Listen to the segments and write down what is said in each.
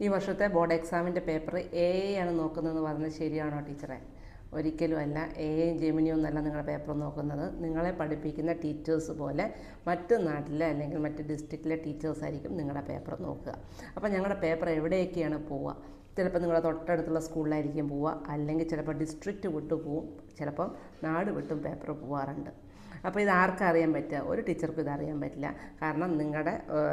ഈ വർഷത്തെ ബോർഡ് എക്സാമിൻ്റെ പേപ്പർ എ ആണ് നോക്കുന്നതെന്ന് പറഞ്ഞത് ശരിയാണോ ടീച്ചറെ? ഒരിക്കലും അല്ല. എയും ജെമിനിയും ഒന്നല്ല നിങ്ങളുടെ പേപ്പർ നോക്കുന്നത്. നിങ്ങളെ പഠിപ്പിക്കുന്ന ടീച്ചേഴ്സ് പോലെ മറ്റ് നാട്ടിലെ അല്ലെങ്കിൽ മറ്റ് ഡിസ്ട്രിക്റ്റിലെ ടീച്ചേഴ്സായിരിക്കും നിങ്ങളുടെ പേപ്പർ നോക്കുക. അപ്പോൾ ഞങ്ങളുടെ പേപ്പർ എവിടെയൊക്കെയാണ് പോവുക? ചിലപ്പോൾ നിങ്ങളുടെ തൊട്ടടുത്തുള്ള സ്കൂളിലായിരിക്കും പോവുക, അല്ലെങ്കിൽ ചിലപ്പോൾ ഡിസ്ട്രിക്റ്റ് വിട്ട് പോവും, ചിലപ്പം നാട് വിട്ടും പേപ്പർ പോവാറുണ്ട്. അപ്പോൾ ഇത് ആർക്കും അറിയാൻ പറ്റുക? ഒരു ടീച്ചർക്കും ഇത് അറിയാൻ പറ്റില്ല. കാരണം നിങ്ങളുടെ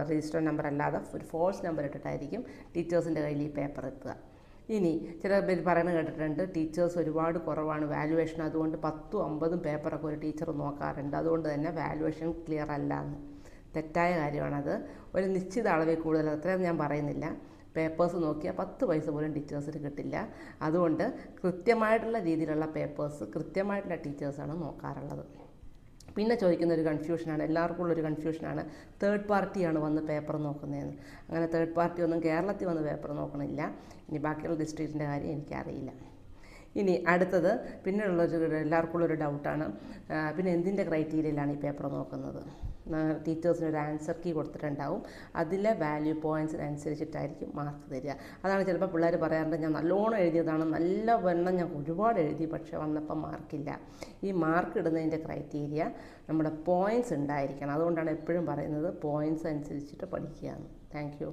രജിസ്റ്റർ നമ്പർ അല്ലാതെ ഒരു ഫോൾസ് നമ്പർ ഇട്ടിട്ടായിരിക്കും ടീച്ചേഴ്സിൻ്റെ കയ്യിൽ ഈ പേപ്പർ എത്തുക. ഇനി ചില പേര് പറയുന്നത് കേട്ടിട്ടുണ്ട്, ടീച്ചേഴ്സ് ഒരുപാട് കുറവാണ് വാല്യുവേഷൻ, അതുകൊണ്ട് 10-50 പേപ്പറൊക്കെ ഒരു ടീച്ചർ നോക്കാറുണ്ട്, അതുകൊണ്ട് തന്നെ വാല്യുവേഷൻ ക്ലിയർ അല്ല എന്ന്. തെറ്റായ കാര്യമാണത്. ഒരു നിശ്ചിത അളവിൽ കൂടുതൽ, അത്രയും ഞാൻ പറയുന്നില്ല, പേപ്പേഴ്സ് നോക്കിയാൽ 10 പൈസ പോലും ടീച്ചേഴ്സിന് കിട്ടില്ല. അതുകൊണ്ട് കൃത്യമായിട്ടുള്ള രീതിയിലുള്ള പേപ്പേഴ്സ് കൃത്യമായിട്ടുള്ള ടീച്ചേഴ്സാണ് നോക്കാറുള്ളത്. പിന്നെ ചോദിക്കുന്ന ഒരു കൺഫ്യൂഷനാണ്, എല്ലാവർക്കും ഉള്ളൊരു കൺഫ്യൂഷനാണ്, തേർഡ് പാർട്ടിയാണ് വന്ന് പേപ്പർ നോക്കുന്നതെന്ന്. അങ്ങനെ തേർഡ് പാർട്ടി ഒന്നും കേരളത്തിൽ വന്ന് പേപ്പർ നോക്കണില്ല. ഇനി ബാക്കിയുള്ള ഡിസ്ട്രിക്റ്റിൻ്റെ കാര്യം എനിക്കറിയില്ല. ഇനി അടുത്തത് പിന്നെയുള്ളൊരു എല്ലാവർക്കും ഉള്ളൊരു ഡൗട്ടാണ്, പിന്നെ എന്തിൻ്റെ ക്രൈറ്റീരിയയിലാണ് ഈ പേപ്പർ നോക്കുന്നത്? ടീച്ചേഴ്സിന് ഒരു ആൻസർ കീ കൊടുത്തിട്ടുണ്ടാവും, അതിലെ വാല്യൂ പോയിൻറ്റ്സിനനുസരിച്ചിട്ടായിരിക്കും മാർക്ക് തരിക. അതാണ് ചിലപ്പോൾ പിള്ളേർ പറയാറുണ്ട്, ഞാൻ നല്ലോണം എഴുതിയതാണ്, നല്ല വണ്ണം ഞാൻ ഒരുപാട് എഴുതി, പക്ഷേ വന്നപ്പോൾ മാർക്കില്ല. ഈ മാർക്ക് ഇടുന്നതിൻ്റെ ക്രൈറ്റീരിയ നമ്മുടെ പോയിൻറ്റ്സ് ഉണ്ടായിരിക്കണം. അതുകൊണ്ടാണ് എപ്പോഴും പറയുന്നത് പോയിൻറ്റ്സ് അനുസരിച്ചിട്ട് പഠിക്കുകയാണ്. Thank you.